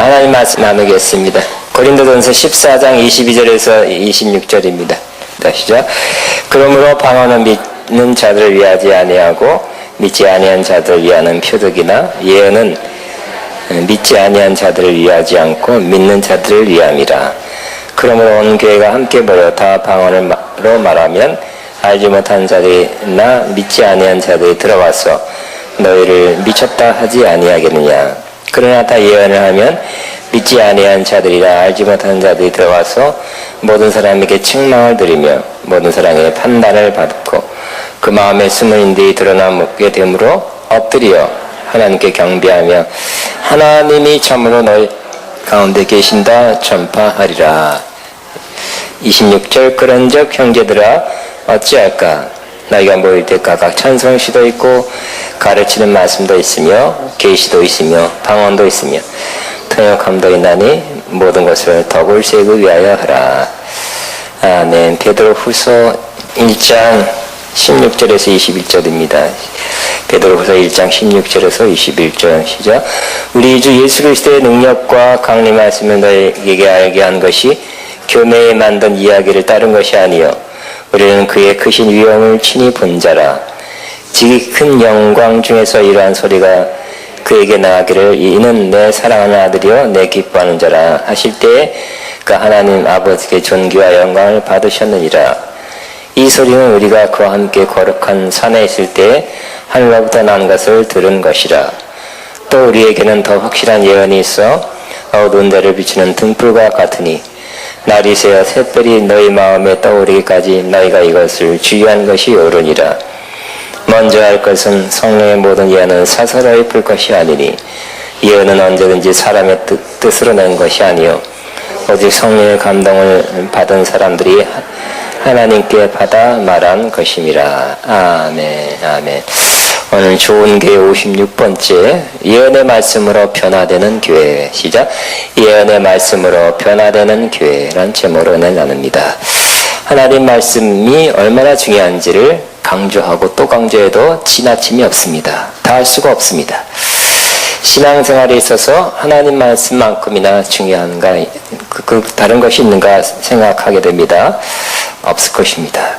하나님 말씀 나누겠습니다. 고린도전서 14장 22절에서 26절입니다. 시작. 그러므로 방언은 믿는 자들을 위하지 아니하고 믿지 아니한 자들을 위하는 표적이나 예언은 믿지 아니한 자들을 위하지 않고 믿는 자들을 위함이라. 그러므로 온 교회가 함께 모여 다 방언으로 말하면 알지 못한 자들이나 믿지 아니한 자들이 들어와서 너희를 미쳤다 하지 아니하겠느냐. 그러나 다 예언을 하면 믿지 아니한 자들이라 알지 못한 자들이 들어와서 모든 사람에게 책망을 드리며 모든 사람에게 판단을 받고 그 마음에 숨은 인들이 드러나게 되므로 엎드려 하나님께 경배하며 하나님이 참으로 너희 가운데 계신다 전파하리라. 26절. 그런즉 형제들아 어찌할까. 너희가 모일 때 각각 찬송시도 있고 가르치는 말씀도 있으며 계시도 있으며 방언도 있으며 통역함도 있나니 모든 것을 덕을 세우기 위하여 하라. 아멘. 베드로후서 1장 16절에서 21절입니다. 베드로후서 1장 16절에서 21절 시작. 우리 주 예수 그리스도의 능력과 강림하심을 너희에게 알게 한 것이 교매에 만든 이야기를 따른 것이 아니요 우리는 그의 크신 위엄을 친히 본 자라. 지극히 큰 영광 중에서 이러한 소리가 그에게 나가기를 이는 내 사랑하는 아들이요 내 기뻐하는 자라 하실 때에 그 하나님 아버지께 존귀와 영광을 받으셨느니라. 이 소리는 우리가 그와 함께 거룩한 산에 있을 때에 하늘로부터 난 것을 들은 것이라. 또 우리에게는 더 확실한 예언이 있어 어두운 데를 비추는 등불과 같으니 날이 새어 샛별이 너희 마음에 떠오르기까지 너희가 이것을 주의한 것이 옳으니라. 먼저 할 것은 성령의 모든 예언은 사사로이 풀 것이 아니니 예언은 언제든지 사람의 뜻으로 낸 것이 아니요 오직 성령의 감동을 받은 사람들이 하나님께 받아 말한 것임이라. 아멘. 아멘. 오늘 좋은 교회 56번째 예언의 말씀으로 변화되는 교회. 시작. 예언의 말씀으로 변화되는 교회란 제목으로 오늘 나눕니다. 하나님 말씀이 얼마나 중요한지를 강조하고 또 강조해도 지나침이 없습니다. 다 할 수가 없습니다. 신앙생활에 있어서 하나님 말씀만큼이나 중요한가, 다른 것이 있는가 생각하게 됩니다. 없을 것입니다.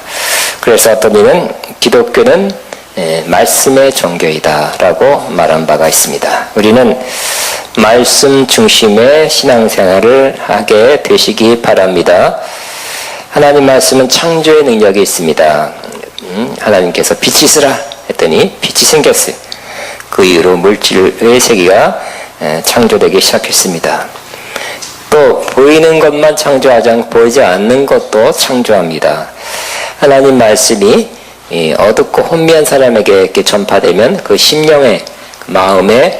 그래서 어떤 이는 기독교는 말씀의 종교이다 라고 말한 바가 있습니다. 우리는 말씀 중심의 신앙생활을 하게 되시기 바랍니다. 하나님 말씀은 창조의 능력이 있습니다. 하나님께서 빛이 있으라 했더니 빛이 생겼어요. 그 이후로 물질의 세계가 창조되기 시작했습니다. 또 보이는 것만 창조하지 않고 보이지 않는 것도 창조합니다. 하나님 말씀이 어둡고 혼미한 사람에게 이렇게 전파되면 그 심령의 그 마음에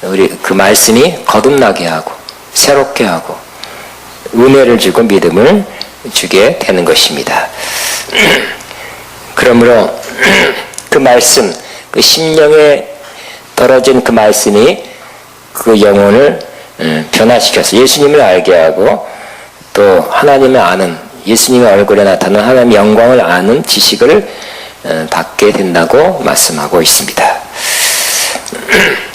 우리 그 말씀이 거듭나게 하고 새롭게 하고 은혜를 주고 믿음을 주게 되는 것입니다. 그러므로 그 말씀, 그 심령에 떨어진 그 말씀이 그 영혼을 변화시켜서 예수님을 알게 하고 또 하나님을 아는, 예수님의 얼굴에 나타나는 하나님의 영광을 아는 지식을 받게 된다고 말씀하고 있습니다.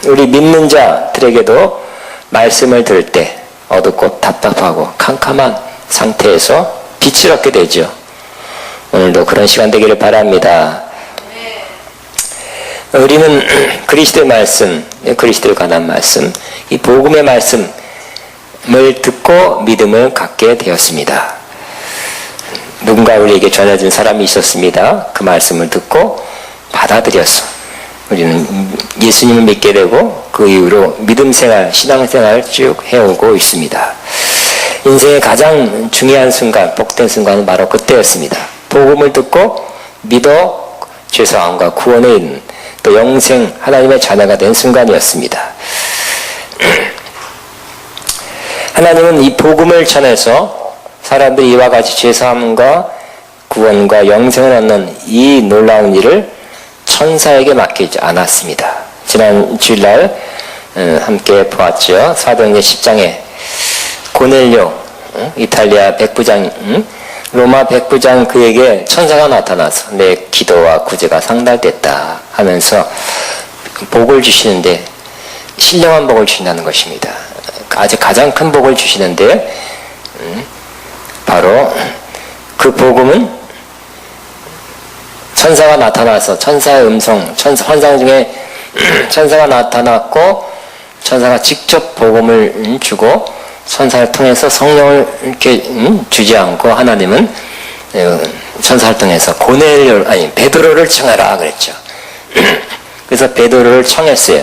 우리 믿는 자들에게도 말씀을 들을 때 어둡고 답답하고 캄캄한 상태에서 빛을 얻게 되죠. 오늘도 그런 시간 되기를 바랍니다. 우리는 그리스도의 말씀, 그리스도에 관한 말씀, 이 복음의 말씀을 듣고 믿음을 갖게 되었습니다. 누군가 우리에게 전해준 사람이 있었습니다. 그 말씀을 듣고 받아들였어. 우리는 예수님을 믿게 되고 그 이후로 믿음생활, 신앙생활을 쭉 해오고 있습니다. 인생의 가장 중요한 순간, 복된 순간은 바로 그때였습니다. 복음을 듣고 믿어 죄사함과 구원에 있는 또 영생 하나님의 자녀가 된 순간이었습니다. 하나님은 이 복음을 전해서 사람들이 이와 같이 죄사함과 구원과 영생을 얻는 이 놀라운 일을 천사에게 맡기지 않았습니다. 지난 주일날 함께 보았죠. 사도행전 10장에 고넬료 이탈리아 백부장 로마 백부장 그에게 천사가 나타나서 내 기도와 구제가 상달됐다 하면서 복을 주시는데 신령한 복을 주신다는 것입니다. 그 아주 가장 큰 복을 주시는데 바로 그 복음은 천사가 나타나서 천사의 음성, 환상 중에 천사가 나타났고 천사가 직접 복음을 주고 천사를 통해서 성령을 이렇게 주지 않고 하나님은 천사를 통해서 베드로를 청하라 그랬죠. 그래서 베드로를 청했어요.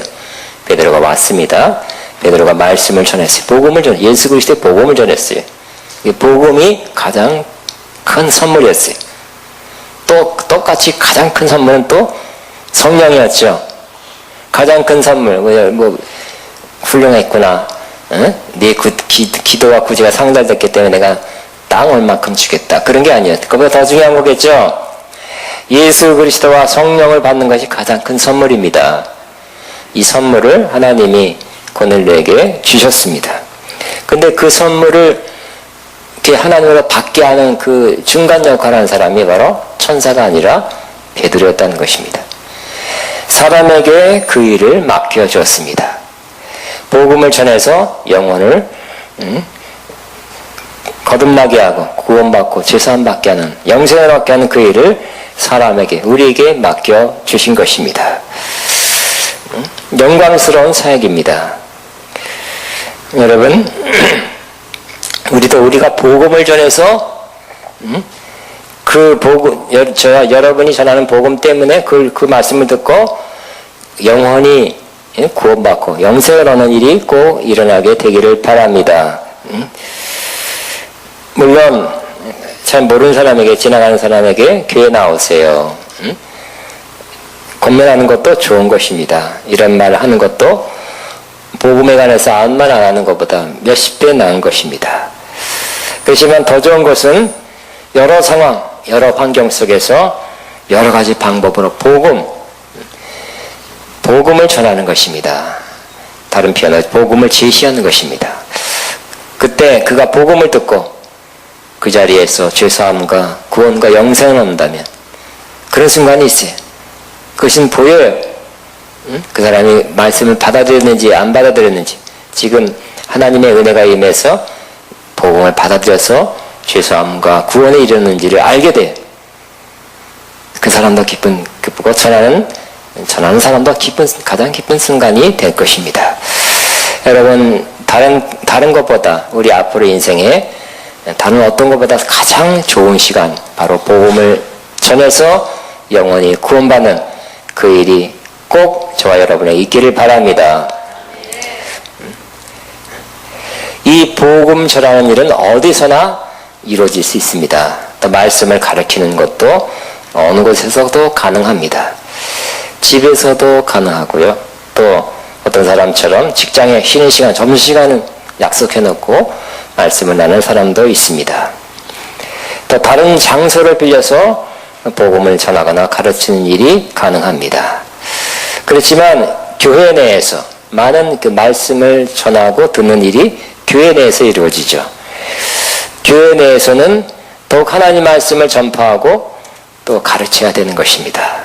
베드로가 왔습니다. 베드로가 말씀을 전했어요. 예수 그리스도의 복음을 전했어요. 이 복음이 가장 큰 선물이었어요. 또 똑같이 가장 큰 선물은 또 성령이었죠. 가장 큰 선물, 훌륭했구나. 네 기도와 구제가 상달됐기 때문에 내가 땅 얼마큼 주겠다. 그런 게 아니에요. 그보다 더 중요한 거겠죠. 예수 그리스도와 성령을 받는 것이 가장 큰 선물입니다. 이 선물을 하나님이 고넬료에게 주셨습니다. 근데 그 선물을 이렇게 하나님으로 받게 하는 그 중간 역할을 하는 사람이 바로 천사가 아니라 베드로였다는 것입니다. 사람에게 그 일을 맡겨주었습니다. 복음을 전해서 영혼을 거듭나게 하고 구원받고 죄사함 받게 하는 영생을 얻게 하는 그 일을 사람에게 우리에게 맡겨주신 것입니다. 영광스러운 사역입니다. 여러분 우리가 복음을 전해서 그 복음, 여러분이 전하는 복음 때문에 그 말씀을 듣고 영혼이 구원받고 영생을 얻는 일이 꼭 일어나게 되기를 바랍니다. 물론 잘 모르는 사람에게, 지나가는 사람에게 교회 나오세요. 권면하는 것도 좋은 것입니다. 이런 말을 하는 것도 복음에 관해서 아무 말 안 하는 것보다 몇십 배 나은 것입니다. 그렇지만 더 좋은 것은 여러 상황, 여러 환경 속에서 여러 가지 방법으로 복음을 전하는 것입니다. 다른 표현은 복음을 제시하는 것입니다. 그때 그가 복음을 듣고 그 자리에서 죄사함과 구원과 영생을 얻는다면 그런 순간이 있어요. 그것은 보여요. 그 사람이 말씀을 받아들였는지 안 받아들였는지, 지금 하나님의 은혜가 임해서 복음을 받아들여서 죄사함과 구원에 이르는지를 알게 돼요. 그 사람도 기쁘고 전하는 사람도 가장 기쁜 순간이 될 것입니다. 여러분, 다른 것보다 우리 앞으로 인생에 다른 어떤 것보다 가장 좋은 시간, 바로 복음을 전해서 영원히 구원받는 그 일이 꼭 저와 여러분에 있기를 바랍니다. 이 복음 전하는 일은 어디서나 이루어질 수 있습니다. 또 말씀을 가르치는 것도 어느 곳에서도 가능합니다. 집에서도 가능하고요. 또 어떤 사람처럼 직장에 쉬는 시간, 점심시간은 약속해놓고 말씀을 나누는 사람도 있습니다. 또 다른 장소를 빌려서 복음을 전하거나 가르치는 일이 가능합니다. 그렇지만 교회 내에서 많은 그 말씀을 전하고 듣는 일이 교회 내에서 이루어지죠. 교회 내에서는 더욱 하나님 말씀을 전파하고 또 가르쳐야 되는 것입니다.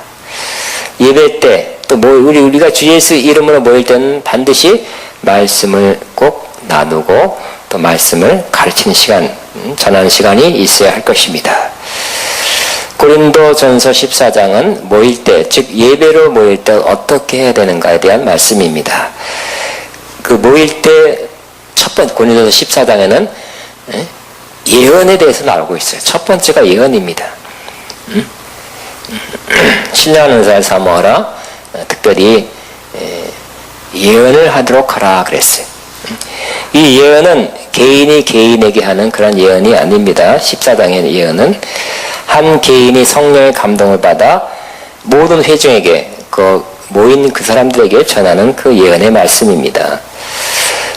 예배 때 또 우리가 주 예수 이름으로 모일 때는 반드시 말씀을 꼭 나누고 또 말씀을 가르치는 시간, 전하는 시간이 있어야 할 것입니다. 고린도전서 14장은 모일 때, 즉 예배로 모일 때 어떻게 해야 되는가에 대한 말씀입니다. 그 모일 때 첫 번째 고린도전서 14장에는 예언에 대해서 나오고 있어요. 첫 번째가 예언입니다. 신령한 은사를 사모하라. 특별히 예언을 하도록 하라 그랬어요. 이 예언은 개인이 개인에게 하는 그런 예언이 아닙니다. 14장의 예언은 한 개인이 성령의 감동을 받아 모든 회중에게, 모인 그 사람들에게 전하는 그 예언의 말씀입니다.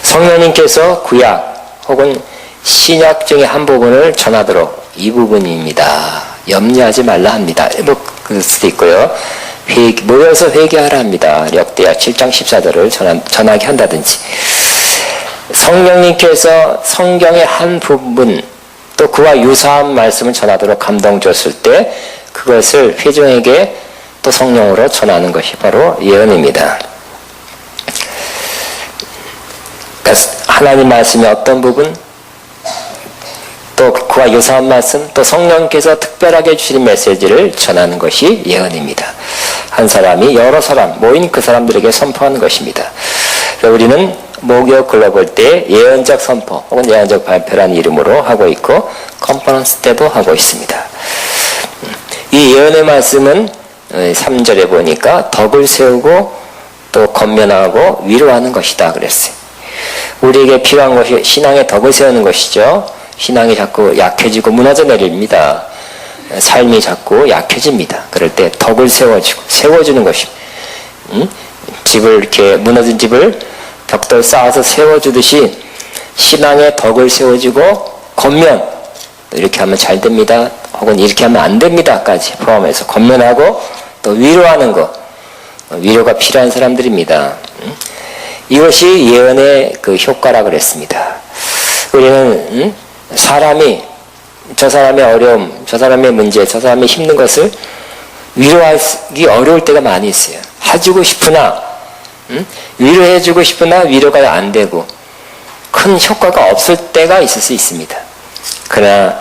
성령님께서 구약 혹은 신약 중에 한 부분을 전하도록 이 부분입니다. 염려하지 말라 합니다. 그럴 수도 있고요. 모여서 회개하라 합니다. 역대하 7장 14절을 전하게 한다든지, 성령님께서 성경의 한 부분 또 그와 유사한 말씀을 전하도록 감동 줬을 때 그것을 회중에게 또 성령으로 전하는 것이 바로 예언입니다. 그러니까 하나님 말씀의 어떤 부분, 또 그와 유사한 말씀, 또 성령께서 특별하게 주신 메시지를 전하는 것이 예언입니다. 한 사람이 여러 사람, 모인 그 사람들에게 선포하는 것입니다. 우리는 목요 글로벌 때 예언적 선포 혹은 예언적 발표라는 이름으로 하고 있고, 컨퍼런스 때도 하고 있습니다. 이 예언의 말씀은 3절에 보니까 덕을 세우고 또 권면하고 위로하는 것이다 그랬어요. 우리에게 필요한 것이 신앙의 덕을 세우는 것이죠. 신앙이 자꾸 약해지고 무너져 내립니다. 삶이 자꾸 약해집니다. 그럴 때 덕을 세워주는 것입니다. 집을 이렇게 무너진 집을 벽돌 쌓아서 세워주듯이 신앙의 덕을 세워주고 권면, 이렇게 하면 잘 됩니다. 혹은 이렇게 하면 안 됩니다까지 포함해서 권면하고 또 위로하는 것, 위로가 필요한 사람들입니다. 이것이 예언의 그 효과라 그랬습니다. 우리는 사람이 저 사람의 어려움, 저 사람의 문제, 저 사람의 힘든 것을 위로하기 어려울 때가 많이 있어요. 해주고 싶으나 위로해주고 싶으나 위로가 안 되고 큰 효과가 없을 때가 있을 수 있습니다. 그러나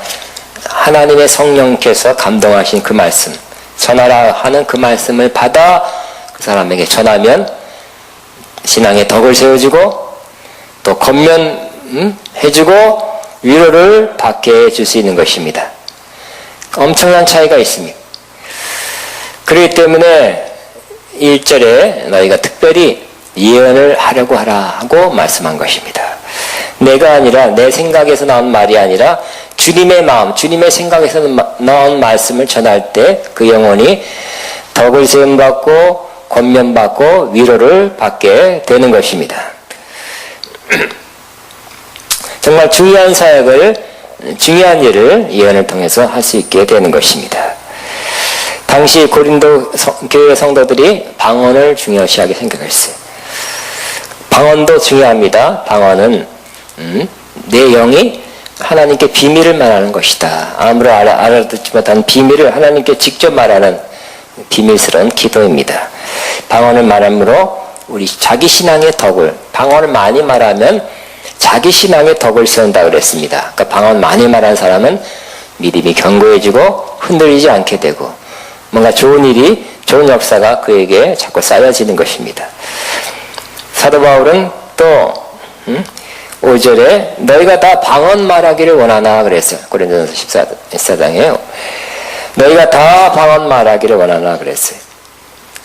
하나님의 성령께서 감동하신 그 말씀, 전하라 하는 그 말씀을 받아 그 사람에게 전하면 신앙의 덕을 세워주고 또 권면해주고 위로를 받게 해줄 수 있는 것입니다. 엄청난 차이가 있습니다. 그렇기 때문에 1절에 너희가 특별히 예언을 하려고 하라 하고 말씀한 것입니다. 내가 아니라 내 생각에서 나온 말이 아니라 주님의 마음, 주님의 생각에서 나온 말씀을 전할 때 그 영혼이 덕을 세움받고 권면받고 위로를 받게 되는 것입니다. 정말 중요한 사역을, 중요한 일을 예언을 통해서 할 수 있게 되는 것입니다. 당시 고린도 교회 성도들이 방언을 중요시하게 생각했어요. 방언도 중요합니다. 방언은 내 영이 하나님께 비밀을 말하는 것이다. 아무도 알아듣지 못한 비밀을 하나님께 직접 말하는 비밀스러운 기도입니다. 방언을 말함으로 우리 자기 신앙의 덕을, 방언을 많이 말하면 자기 신앙의 덕을 세운다 그랬습니다. 그러니까 방언 많이 말하는 사람은 믿음이 견고해지고 흔들리지 않게 되고 뭔가 좋은 일이, 좋은 역사가 그에게 자꾸 쌓여지는 것입니다. 사도 바울은 또 5절에 너희가 다 방언 말하기를 원하나 그랬어요. 고린도전서 14장에요. 너희가 다 방언 말하기를 원하나 그랬어요.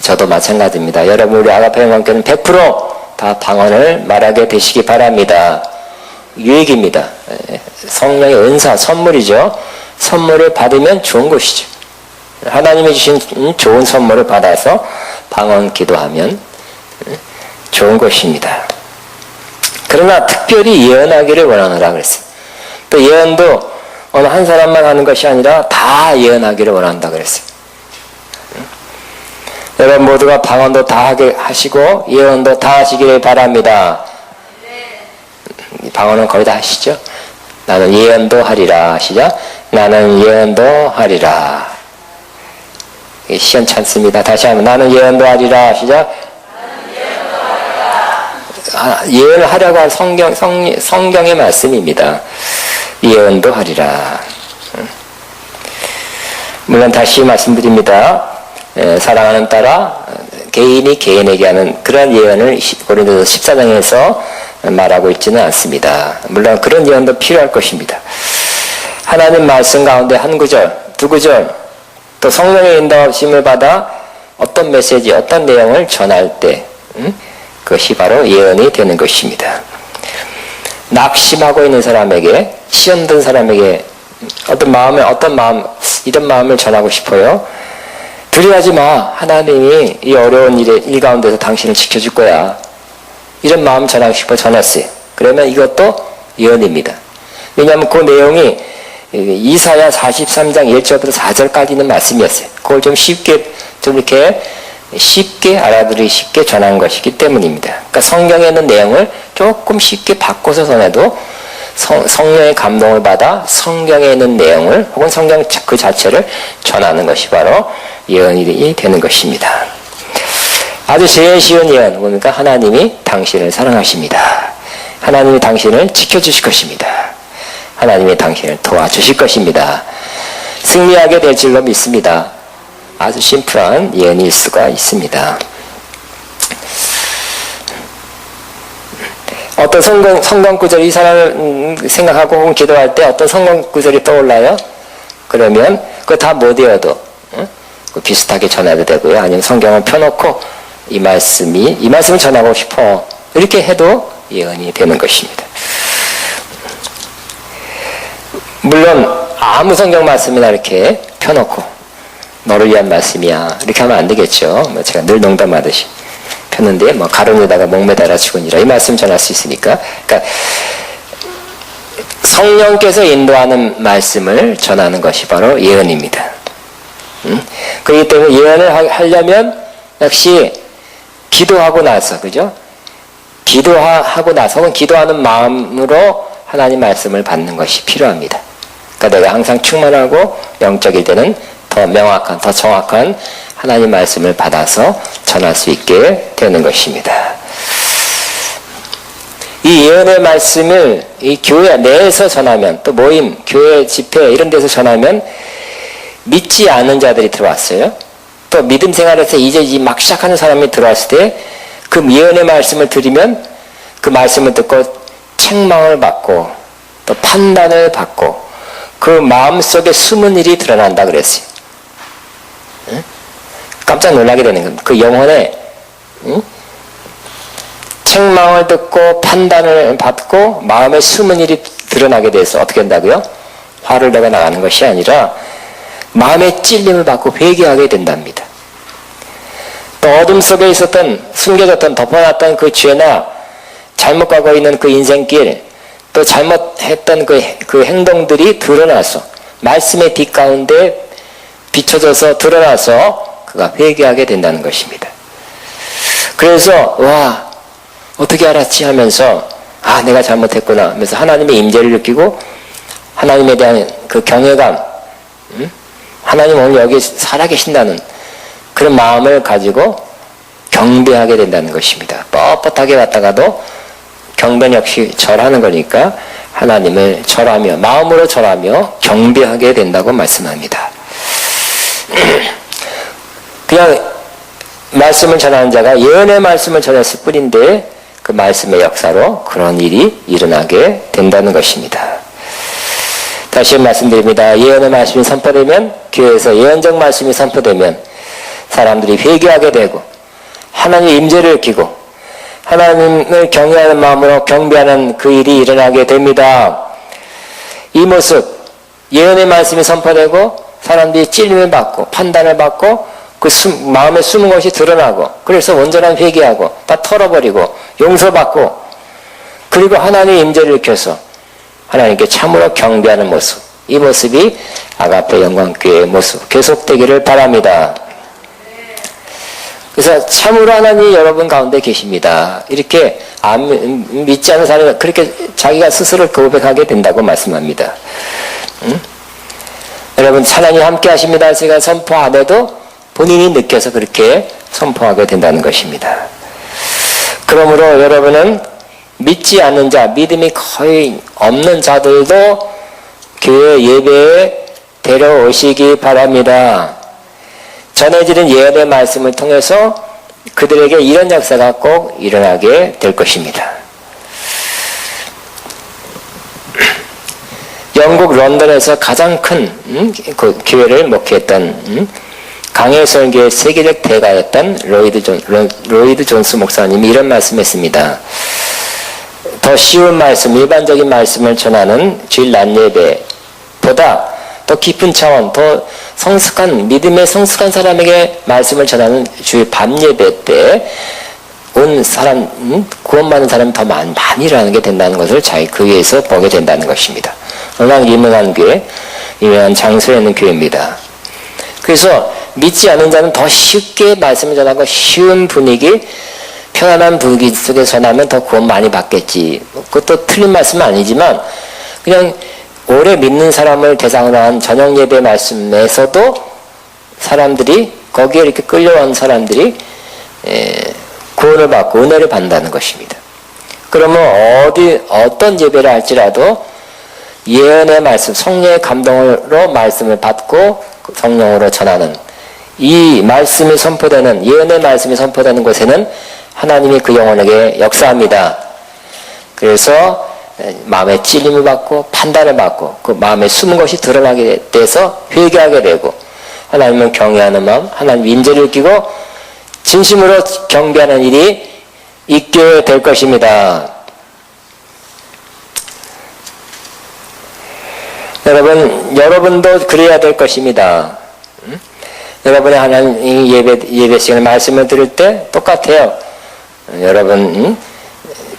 저도 마찬가지입니다. 여러분 우리 아가페 영광교회는 100% 방언을 말하게 되시기 바랍니다. 유익입니다. 성령의 은사, 선물이죠. 선물을 받으면 좋은 것이죠. 하나님이 주신 좋은 선물을 받아서 방언 기도하면 좋은 것입니다. 그러나 특별히 예언하기를 원하노라 그랬어요. 또 예언도 어느 한 사람만 하는 것이 아니라 다 예언하기를 원한다 그랬어요. 여러분 모두가 방언도 다 하게 하시고 예언도 다 하시기를 바랍니다. 방언은 거의 다 하시죠? 나는 예언도 하리라. 시작. 나는 예언도 하리라. 시원찮습니다. 다시 한번 나는 예언도 하리라. 시작. 예언을 하려고 한 성경의 말씀입니다. 예언도 하리라. 물론 다시 말씀드립니다. 사랑하는 딸아, 개인이 개인에게 하는 그런 예언을 고린도서 14장에서 말하고 있지는 않습니다. 물론 그런 예언도 필요할 것입니다. 하나님 말씀 가운데 한 구절, 두 구절, 또 성령의 인도하심을 받아 어떤 메시지, 어떤 내용을 전할 때 그것이 바로 예언이 되는 것입니다. 낙심하고 있는 사람에게, 시험 든 사람에게 어떤 마음, 이런 마음을 전하고 싶어요. 두려워하지 마. 하나님이 이 어려운 일 가운데서 당신을 지켜줄 거야. 이런 마음 전하고 싶어 전했어요. 그러면 이것도 예언입니다. 왜냐하면 그 내용이 이사야 43장 1절부터 4절까지 있는 말씀이었어요. 그걸 좀 이렇게 쉽게 알아들이 쉽게 전한 것이기 때문입니다. 그러니까 성경에 있는 내용을 조금 쉽게 바꿔서 전해도 성령의 감동을 받아 성경에 있는 내용을 혹은 성경 그 자체를 전하는 것이 바로 예언이 되는 것입니다. 아주 제일 쉬운 예언, 그러니까 하나님이 당신을 사랑하십니다. 하나님이 당신을 지켜주실 것입니다. 하나님이 당신을 도와주실 것입니다. 승리하게 될 줄로 믿습니다. 아주 심플한 예언일 수가 있습니다. 어떤 성경 구절이 이 사람을 생각하고 혹은 기도할 때 어떤 성경 구절이 떠올라요? 그러면 그거 다 못 외워도 비슷하게 전해도 되고요. 아니면 성경을 펴놓고 이 말씀을 전하고 싶어 이렇게 해도 예언이 되는 것입니다. 물론 아무 성경 말씀이나 이렇게 펴놓고 너를 위한 말씀이야 이렇게 하면 안 되겠죠. 제가 늘 농담하듯이 폈는데 가론에다가 목매달아 죽으니라 이 말씀 전할 수 있으니까. 그러니까 성령께서 인도하는 말씀을 전하는 것이 바로 예언입니다. 그렇기 때문에 예언을 하려면 역시 기도하고 나서, 그죠? 기도하고 나서 혹은 기도하는 마음으로 하나님 말씀을 받는 것이 필요합니다. 그러니까 내가 항상 충만하고 영적일 때는 더 명확한, 더 정확한 하나님 말씀을 받아서 전할 수 있게 되는 것입니다. 이 예언의 말씀을 이 교회 내에서 전하면, 또 모임, 교회 집회 이런 데서 전하면 믿지 않은 자들이 들어왔어요. 또 믿음 생활에서 이제 막 시작하는 사람이 들어왔을 때 그 예언의 말씀을 들으면 그 말씀을 듣고 책망을 받고 또 판단을 받고 그 마음속에 숨은 일이 드러난다 그랬어요. 응? 깜짝 놀라게 되는 겁니다. 그 영혼에 책망을 듣고 판단을 받고 마음에 숨은 일이 드러나게 돼서 어떻게 된다고요? 화를 내가 나가는 것이 아니라 마음의 찔림을 받고 회개하게 된답니다. 또 어둠 속에 있었던, 숨겨졌던, 덮어놨던 그 죄나 잘못 가고 있는 그 인생길, 또 잘못했던 그 행동들이 드러나서 말씀의 빛 가운데 비춰져서 드러나서 그가 회개하게 된다는 것입니다. 그래서 와 어떻게 알았지 하면서 내가 잘못했구나 하면서 하나님의 임재를 느끼고 하나님에 대한 그 경외감, 하나님 오늘 여기 살아계신다는 그런 마음을 가지고 경배하게 된다는 것입니다. 뻣뻣하게 왔다가도 경배는 역시 절하는 거니까 하나님을 절하며 마음으로 절하며 경배하게 된다고 말씀합니다. 그냥 말씀을 전하는 자가 예언의 말씀을 전했을 뿐인데 그 말씀의 역사로 그런 일이 일어나게 된다는 것입니다. 다시 말씀드립니다. 예언의 말씀이 선포되면, 교회에서 예언적 말씀이 선포되면 사람들이 회개하게 되고 하나님의 임재를 느끼고 하나님을 경외하는 마음으로 경배하는 그 일이 일어나게 됩니다. 이 모습, 예언의 말씀이 선포되고 사람들이 찔림을 받고 판단을 받고 그 마음에 숨은 것이 드러나고 그래서 온전한 회개하고 다 털어버리고 용서받고 그리고 하나님의 임재를 느껴서 하나님께 참으로 경배하는 모습, 이 모습이 아가페 영광교회의 모습 계속되기를 바랍니다. 그래서 참으로 하나님이 여러분 가운데 계십니다. 이렇게 믿지 않는 사람이 그렇게 자기가 스스로 고백하게 된다고 말씀합니다. 여러분 하나님 함께 하십니다. 제가 선포 안 해도 본인이 느껴서 그렇게 선포하게 된다는 것입니다. 그러므로 여러분은 믿지 않는 자, 믿음이 거의 없는 자들도 교회 예배에 데려오시기 바랍니다. 전해지는 예언의 말씀을 통해서 그들에게 이런 역사가 꼭 일어나게 될 것입니다. 영국 런던에서 가장 큰 그 교회를 목회했던 강해설교의 세계적 대가였던 로이드 존스 목사님이 이런 말씀했습니다. 더 쉬운 말씀, 일반적인 말씀을 전하는 주일 낮 예배보다 더 깊은 차원, 더 성숙한, 믿음에 성숙한 사람에게 말씀을 전하는 주일 밤 예배 때 온 사람, 구원받는 사람이 더 많이 일어나게 된다는 것을 자기 교회에서 보게 된다는 것입니다. 워낙 유명한 교회, 유명한 장소에 있는 교회입니다. 그래서 믿지 않는 자는 더 쉽게 말씀을 전하고 쉬운 분위기, 편안한 분위기 속에 전하면 더 구원 많이 받겠지. 그것도 틀린 말씀은 아니지만 그냥 오래 믿는 사람을 대상으로 한 저녁 예배 말씀에서도 사람들이 거기에 이렇게 끌려온 사람들이 구원을 받고 은혜를 받는다는 것입니다. 그러면 어떤 예배를 할지라도 예언의 말씀, 성령의 감동으로 말씀을 받고 성령으로 전하는 이 말씀이 선포되는, 예언의 말씀이 선포되는 곳에는 하나님이 그 영혼에게 역사합니다. 그래서 마음의 찔림을 받고 판단을 받고 그 마음에 숨은 것이 드러나게 돼서 회개하게 되고, 하나님을 경외하는 마음, 하나님 임재를 느끼고 진심으로 경배하는 일이 있게 될 것입니다. 여러분도 그래야 될 것입니다. 여러분의 하나님 예배 시간에 말씀을 들을 때 똑같아요. 여러분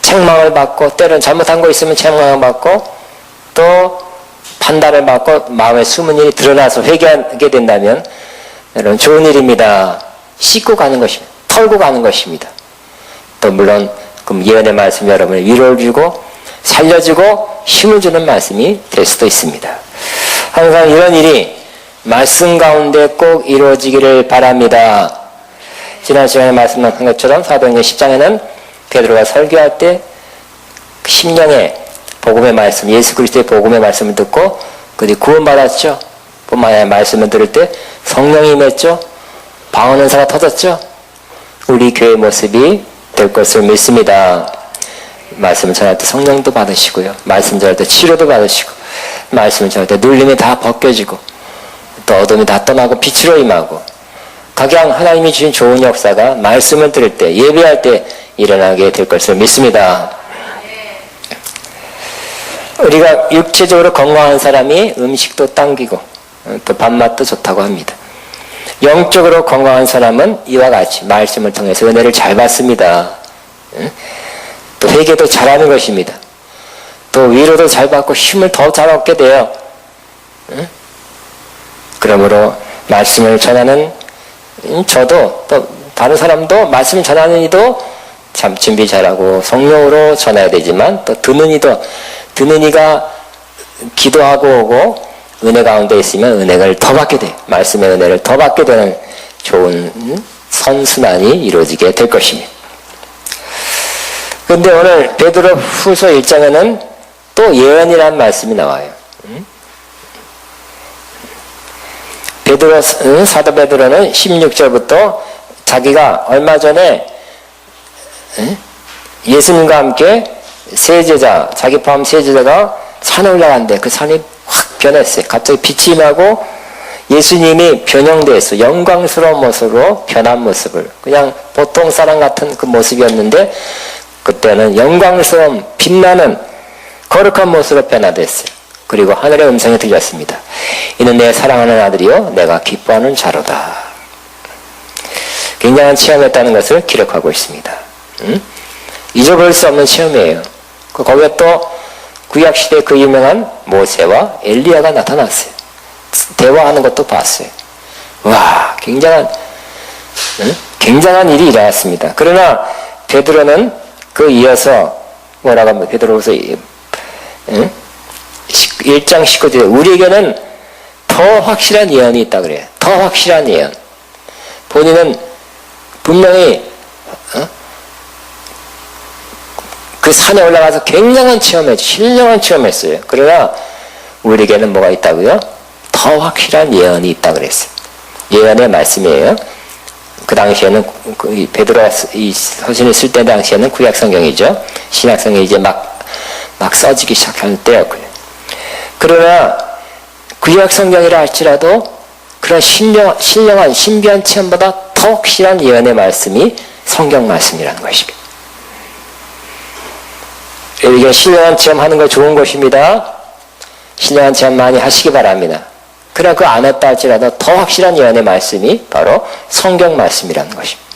책망을 받고, 때로는 잘못한 거 있으면 책망을 받고, 또 판단을 받고 마음에 숨은 일이 드러나서 회개하게 된다면 여러분 좋은 일입니다. 씻고 가는 것입니다. 털고 가는 것입니다. 또 물론 그 예언의 말씀이 여러분의 위로를 주고 살려주고 힘을 주는 말씀이 될 수도 있습니다. 항상 이런 일이 말씀 가운데 꼭 이루어지기를 바랍니다. 지난 시간에 말씀한 것처럼 사도행전 10장에는 베드로가 설교할 때 심령의 복음의 말씀, 예수 그리스도의 복음의 말씀을 듣고 그들이 구원받았죠. 뿐만 아니라 말씀을 들을 때 성령이 임했죠. 방언 은사가 터졌죠. 우리 교회의 모습이 될 것을 믿습니다. 말씀을 전할 때 성령도 받으시고요. 말씀 전할 때 치료도 받으시고, 말씀을 전할 때 눌림이 다 벗겨지고, 또 어둠이 다 떠나고 빛으로 임하고, 각양 하나님이 주신 좋은 역사가 말씀을 들을 때, 예배할 때 일어나게 될 것을 믿습니다. 우리가 육체적으로 건강한 사람이 음식도 당기고 또 밥맛도 좋다고 합니다. 영적으로 건강한 사람은 이와 같이 말씀을 통해서 은혜를 잘 받습니다. 또 회개도 잘하는 것입니다. 또 위로도 잘 받고 힘을 더 잘 얻게 돼요. 그러므로 말씀을 전하는 저도, 또 다른 사람도 말씀을 전하는 이도 참 준비 잘하고 성령으로 전해야 되지만, 또 듣는 이가 기도하고 오고 은혜 가운데 있으면 은혜를 더 받게 돼. 말씀의 은혜를 더 받게 되는 좋은 선순환이 이루어지게 될 것입니다. 그런데 오늘 베드로 후서 1장에는 또 예언이라는 말씀이 나와요. 사도 베드로는 16절부터 자기가 얼마 전에 예수님과 함께 자기 포함 세 제자가 산에 올라갔는데 그 산이 확 변했어요. 갑자기 빛이 임하고 예수님이 변형되었어요. 영광스러운 모습으로 변한 모습을, 그냥 보통 사람 같은 그 모습이었는데 그때는 영광스러운 빛나는 거룩한 모습으로 변화됐어요. 그리고 하늘의 음성이 들렸습니다. 이는 내 사랑하는 아들이요 내가 기뻐하는 자로다. 굉장한 체험했다는 것을 기록하고 있습니다. 잊어버릴 수 없는 체험이에요. 거기에 또 구약시대 그 유명한 모세와 엘리야가 나타났어요. 대화하는 것도 봤어요. 와, 굉장한 일이 일어났습니다. 그러나 베드로는 그 이어서 뭐라고 합니까? 베드로후서 1장 19절에 우리에게는 더 확실한 예언이 있다 그래요. 더 확실한 예언. 본인은 분명히 그 산에 올라가서 굉장한 신령한 체험했어요. 그러나 우리에게는 뭐가 있다고요? 더 확실한 예언이 있다 그랬어요. 예언의 말씀이에요. 그 당시에는 베드로가 이 서신을 쓸 때 당시에는 구약 성경이죠. 신약 성경이 이제 막 써지기 시작할 때였고요. 그러나 구약 성경이라 할지라도 그런 신령한 신비한 체험보다 더 확실한 예언의 말씀이 성경 말씀이라는 것입니다. 이게 신령한 체험하는 거 좋은 것입니다. 신령한 체험 많이 하시기 바랍니다. 그러나 그 안 했다 할지라도 더 확실한 예언의 말씀이 바로 성경 말씀이라는 것입니다.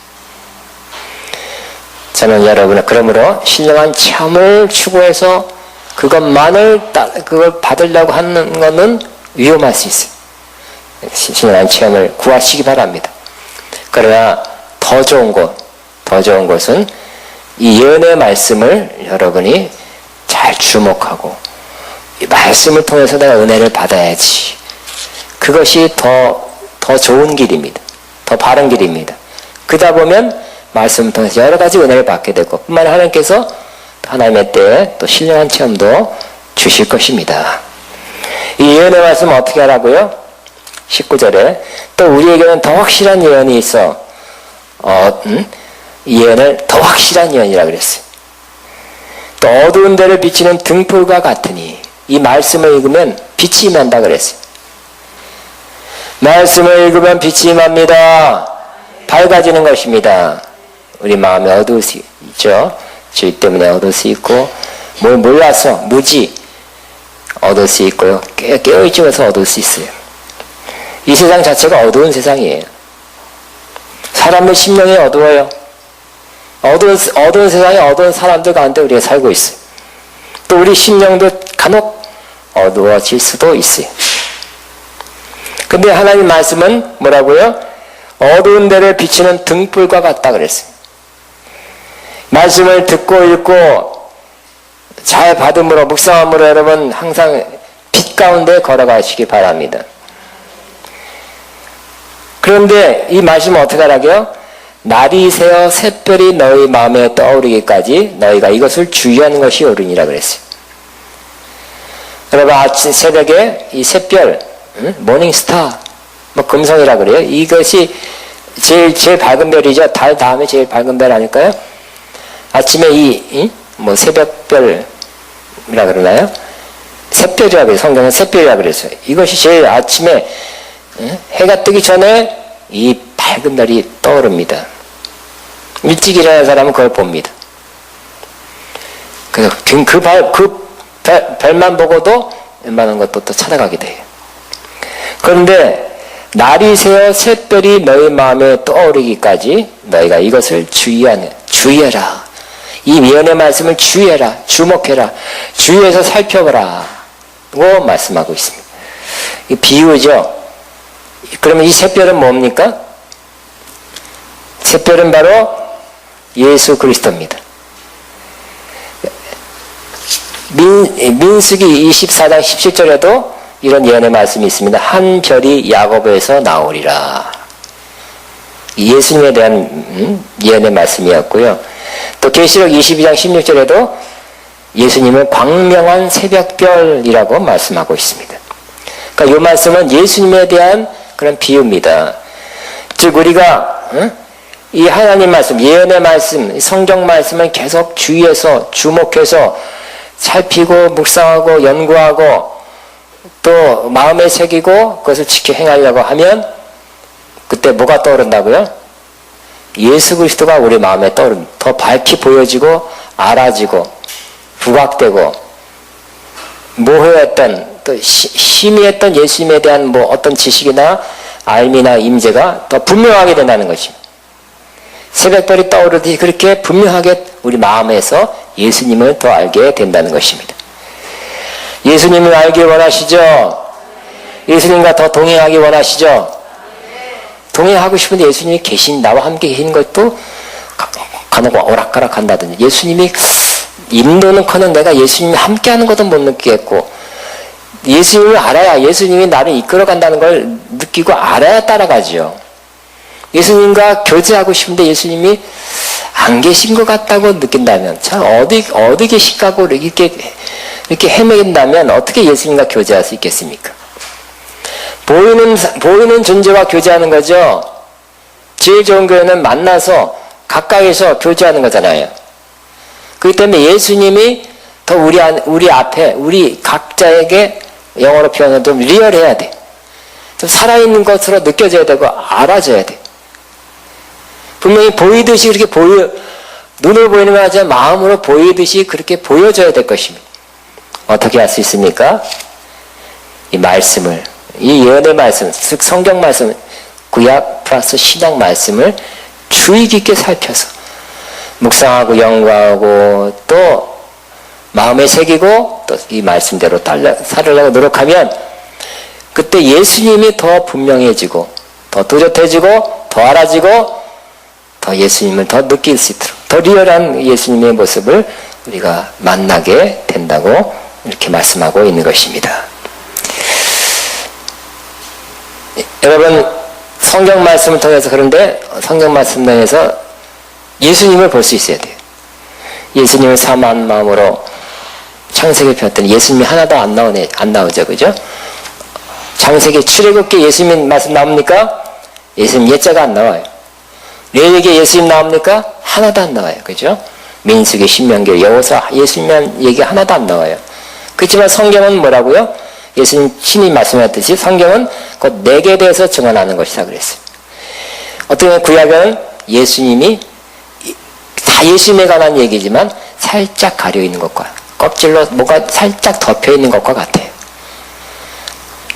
저는 여러분은 그러므로 신령한 체험을 추구해서 그걸 받으려고 하는 것은 위험할 수 있어요. 신령한 체험을 구하시기 바랍니다. 그러나 더 좋은 것은 이 예언의 말씀을 여러분이 잘 주목하고 이 말씀을 통해서 내가 은혜를 받아야지. 그것이 더 좋은 길입니다. 더 바른 길입니다. 그러다 보면 말씀을 통해서 여러 가지 은혜를 받게 되고, 뿐만 아니라 하나님께서 하나님의 때에 또 신령한 체험도 주실 것입니다. 이 예언의 말씀은 어떻게 하라고요? 19절에 또 우리에게는 더 확실한 예언이 있어. 이 예언을 더 확실한 예언이라고 그랬어요. 또 어두운 데를 비치는 등불과 같으니 이 말씀을 읽으면 빛이 임한다 그랬어요. 말씀을 읽으면 빛이 임합니다. 밝아지는 것입니다. 우리 마음에 어두울 수 있죠. 죄 때문에 어두울 수 있고 뭘 몰라서 무지 어두울 수 있고요. 깨어있지 못해서 어두울 수 있어요. 이 세상 자체가 어두운 세상이에요. 사람의 심령이 어두워요. 어두운 세상에 어두운 사람들 가운데 우리가 살고 있어요. 또 우리 심령도 간혹 어두워질 수도 있어요. 근데 하나님 말씀은 뭐라고요? 어두운 데를 비치는 등불과 같다 그랬어요. 말씀을 듣고 읽고 잘 받음으로 묵상함으로 여러분 항상 빛 가운데 걸어가시기 바랍니다. 그런데 이 말씀은 어떻게 하라고요? 날이 새어 샛별이 너희 마음에 떠오르기까지 너희가 이것을 주의하는 것이 옳으니라 그랬어요. 여러분 아침 새벽에 이 샛별 모닝스타 뭐 금성이라 그래요. 이것이 제일 밝은 별이죠. 달 다음에 제일 밝은 별 아닐까요? 아침에 뭐 새벽별이라 그러나요? 샛별이라 그래요. 성경은 샛별이라 그랬어요. 이것이 제일 아침에 해가 뜨기 전에 이 밝은 별이 떠오릅니다. 일찍 일어나는 사람은 그걸 봅니다. 그래서 그 별만 보고도 웬만한 것도 또 찾아가게 돼요. 그런데 날이 새어 샛별이 너희 마음에 떠오르기까지 너희가 이것을 주의해라. 이 예언의 말씀을 주의해라. 주목해라. 주의해서 살펴보라. 고 말씀하고 있습니다. 이 비유죠. 그러면 이 샛별은 뭡니까? 샛별은 바로 예수 그리스도입니다. 민수기 24장 17절에도 이런 예언의 말씀이 있습니다. 한 별이 야고보에서 나오리라. 예수님에 대한 예언의 말씀이었고요. 또 계시록 22장 16절에도 예수님은 광명한 새벽별이라고 말씀하고 있습니다. 그러니까 이 말씀은 예수님에 대한 그런 비유입니다. 즉 우리가 이 하나님 말씀, 예언의 말씀, 성경 말씀을 계속 주의해서 주목해서 살피고 묵상하고 연구하고 또 마음에 새기고 그것을 지켜 행하려고 하면 그때 뭐가 떠오른다고요? 예수 그리스도가 우리 마음에 떠오릅니다. 더 밝히 보여지고 알아지고 부각되고 모호했던 또 희미했던 예수님에 대한 뭐 어떤 지식이나 알미나 임재가 더 분명하게 된다는 것입니다. 새벽별이 떠오르듯이 그렇게 분명하게 우리 마음에서 예수님을 더 알게 된다는 것입니다. 예수님을 알기 원하시죠? 예수님과 더 동행하기 원하시죠? 동행하고 싶은데 예수님이 나와 함께 계신 것도 간혹 오락가락 한다든지 예수님이 인도는커녕 내가 예수님이 함께하는 것도 못 느끼겠고 예수님을 알아야 예수님이 나를 이끌어간다는 걸 느끼고 알아야 따라가죠. 예수님과 교제하고 싶은데 예수님이 안 계신 것 같다고 느낀다면 참 어디 계실까고 이렇게 헤매긴다면 어떻게 예수님과 교제할 수 있겠습니까? 보이는 존재와 교제하는 거죠. 제일 좋은 교회는 만나서 가까이서 교제하는 거잖아요. 그렇기 때문에 예수님이 더 우리 앞에 우리 각자에게 영어로 표현하면 좀 리얼해야 돼. 좀 살아있는 것으로 느껴져야 되고 알아져야 돼. 분명히 보이듯이 그렇게 눈으로 보이는 건 아니지만 마음으로 보이듯이 그렇게 보여져야 될 것입니다. 어떻게 할 수 있습니까? 이 말씀을, 이 예언의 말씀, 즉 성경 말씀, 구약 플러스 신약 말씀을 주의 깊게 살펴서 묵상하고 연구하고 또 마음에 새기고 또 이 말씀대로 살으려고 노력하면 그때 예수님이 더 분명해지고 더 뚜렷해지고 더 알아지고 더 예수님을 더 느낄 수 있도록 더 리얼한 예수님의 모습을 우리가 만나게 된다고 이렇게 말씀하고 있는 것입니다. 여러분 성경 말씀을 통해서 그런데 성경 말씀 통해서 예수님을 볼 수 있어야 돼요. 예수님을 사모한 마음으로 창세기 폈더니 예수님이 하나도 안 나오죠, 그죠? 창세기 출애굽기 예수님 말씀 나옵니까? 예수님 예자가 안 나와요. 레위기 예수님 나옵니까? 하나도 안 나와요, 그죠? 민수기, 신명기, 여호수아 예수님 얘기 하나도 안 나와요. 그렇지만 성경은 뭐라고요? 예수님 친히 말씀하셨듯이 성경은 곧 내게 대해서 증언하는 것이다 그랬어요. 어떻게 보면 구약은 예수님이 다 예수님에 관한 얘기지만 살짝 가려있는 것과 껍질로 뭐가 살짝 덮여있는 것과 같아요.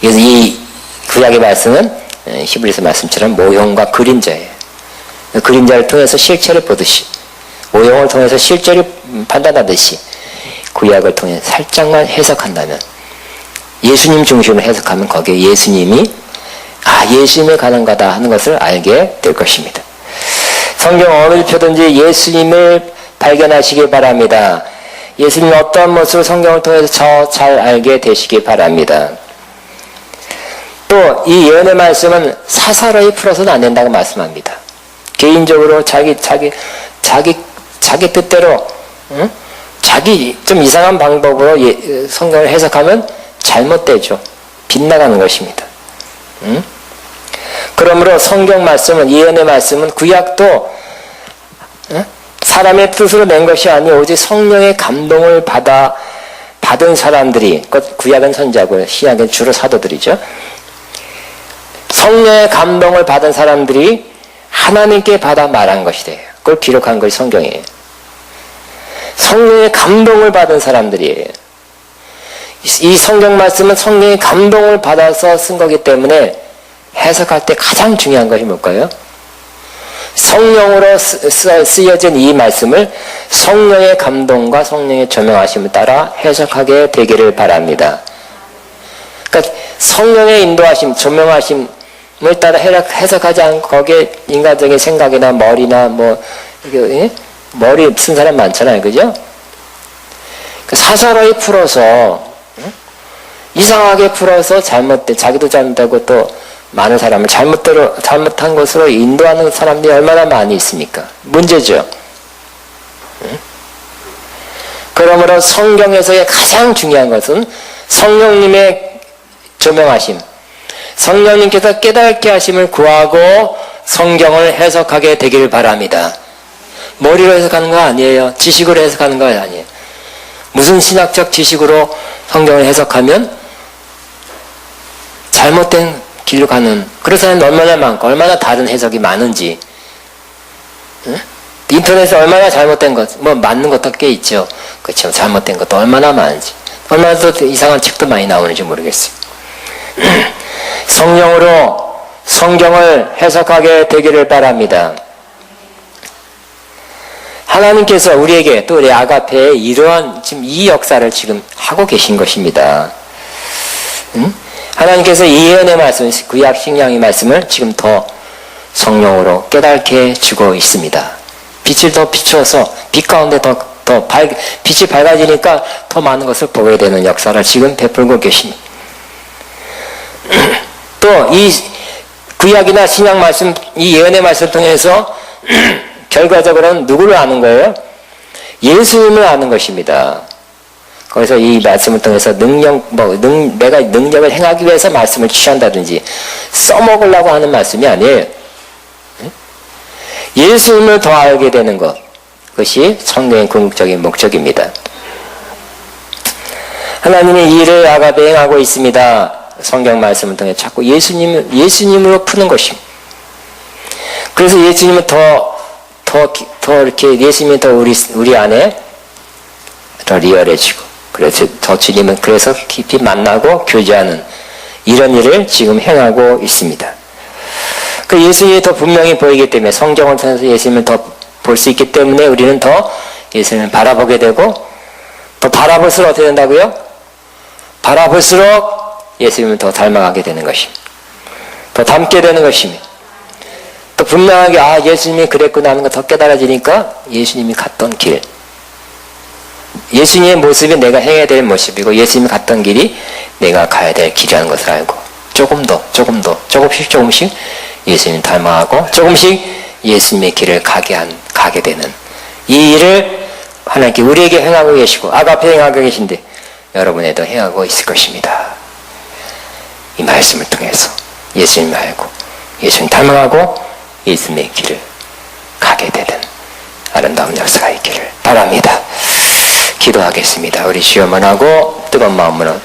그래서 이 구약의 말씀은 히브리서 말씀처럼 모형과 그림자예요. 그림자를 통해서 실체를 보듯이 모형을 통해서 실제를 판단하듯이 구약을 통해 살짝만 해석한다면 예수님 중심으로 해석하면 거기에 예수님이 예수님에 관한 거다 하는 것을 알게 될 것입니다. 성경 어느 표든지 예수님을 발견하시기 바랍니다. 예수님 어떠한 모습으로 성경을 통해서 잘 알게 되시기 바랍니다. 또 이 예언의 말씀은 사사로이 풀어서는 안 된다고 말씀합니다. 개인적으로 자기 뜻대로 자기 좀 이상한 방법으로 성경을 해석하면 잘못되죠. 빗나가는 것입니다. 그러므로 성경 말씀은 예언의 말씀은 구약도 사람의 뜻으로 낸 것이 아니고 오직 성령의 감동을 받은 사람들이 구약은 선지자고 신약은 주로 사도들이죠. 성령의 감동을 받은 사람들이 하나님께 받아 말한 것이 돼요. 그걸 기록한 것이 성경이에요. 성령의 감동을 받은 사람들이에요. 이 성경 말씀은 성령의 감동을 받아서 쓴 거기 때문에 해석할 때 가장 중요한 것이 뭘까요? 성령으로 쓰여진 이 말씀을 성령의 감동과 성령의 조명하심을 따라 해석하게 되기를 바랍니다. 그러니까 성령의 인도하심, 조명하심을 따라 해석하지 않고 거기에 인간적인 생각이나 머리나 머리 쓴 사람 많잖아요, 그죠? 사사로이 풀어서 이상하게 풀어서 자기도 잘못되고 또 많은 사람을 잘못한 것으로 인도하는 사람들이 얼마나 많이 있습니까? 문제죠. 그러므로 성경에서의 가장 중요한 것은 성령님의 조명하심, 성령님께서 깨닫게 하심을 구하고 성경을 해석하게 되기를 바랍니다. 머리로 해석하는 거 아니에요. 지식으로 해석하는 거 아니에요. 무슨 신학적 지식으로 성경을 해석하면 잘못된 길로 가는 그런 사람이 얼마나 많고 얼마나 다른 해석이 많은지, 인터넷에 얼마나 잘못된 것, 맞는 것도 꽤 있죠. 그렇죠. 잘못된 것도 얼마나 많은지, 얼마나 또 이상한 책도 많이 나오는지 모르겠어요. 성령으로 성경을 해석하게 되기를 바랍니다. 하나님께서 우리에게 또 우리 아가페에 이러한 지금 이 역사를 지금 하고 계신 것입니다. 하나님께서 이 예언의 말씀, 구약 신약의 말씀을 지금 더 성령으로 깨닫게 주고 있습니다. 빛을 더 비춰서 빛 가운데 빛이 밝아지니까 더 많은 것을 보게 되는 역사를 지금 베풀고 계십니다. 또 이 구약이나 신약 말씀, 이 예언의 말씀을 통해서 결과적으로는 누구를 아는 거예요? 예수님을 아는 것입니다. 거기서 이 말씀을 통해서 내가 능력을 행하기 위해서 말씀을 취한다든지 써먹으려고 하는 말씀이 아니에요. 예수님을 더 알게 되는 것, 그것이 성령의 궁극적인 목적입니다. 하나님이 이 일을 아가베에 행하고 있습니다. 성경 말씀을 통해 자꾸 예수님으로 푸는 것입니다. 그래서 예수님은 더 이렇게 예수님이 더 우리 안에 더 리얼해지고, 그래서 더 주님은 그래서 깊이 만나고 교제하는 이런 일을 지금 행하고 있습니다. 그 예수님이 더 분명히 보이기 때문에 성경을 통해서 예수님을 더 볼 수 있기 때문에 우리는 더 예수님을 바라보게 되고, 더 바라볼수록 어떻게 된다고요? 바라볼수록 예수님을 더 닮아가게 되는 것입니다. 더 닮게 되는 것입니다. 또 분명하게 예수님이 그랬구나 하는 거 더 깨달아지니까 예수님이 갔던 길, 예수님의 모습이 내가 행해야 될 모습이고 예수님이 갔던 길이 내가 가야 될 길이라는 것을 알고 조금씩 예수님 닮아가고 조금씩 예수님의 길을 가게 되는 이 일을 하나님께 우리에게 행하고 계시고 아가페 행하고 계신데 여러분에도 행하고 있을 것입니다. 이 말씀을 통해서 예수님 알고 예수님 닮아가고 예수님의 길을 가게 되는 아름다운 역사가 있기를 바랍니다. 기도하겠습니다. 우리 주여만 하고 뜨거운 마음으로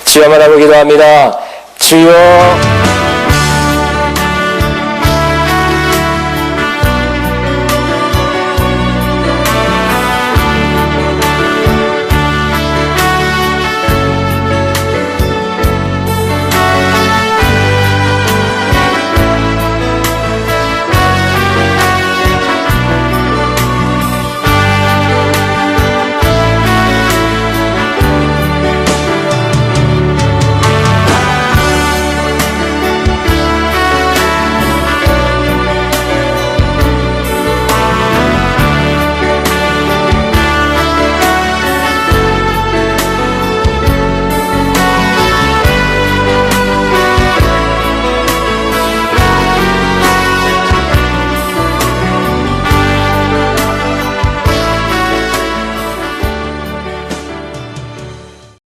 주여만 하고 기도합니다. 주여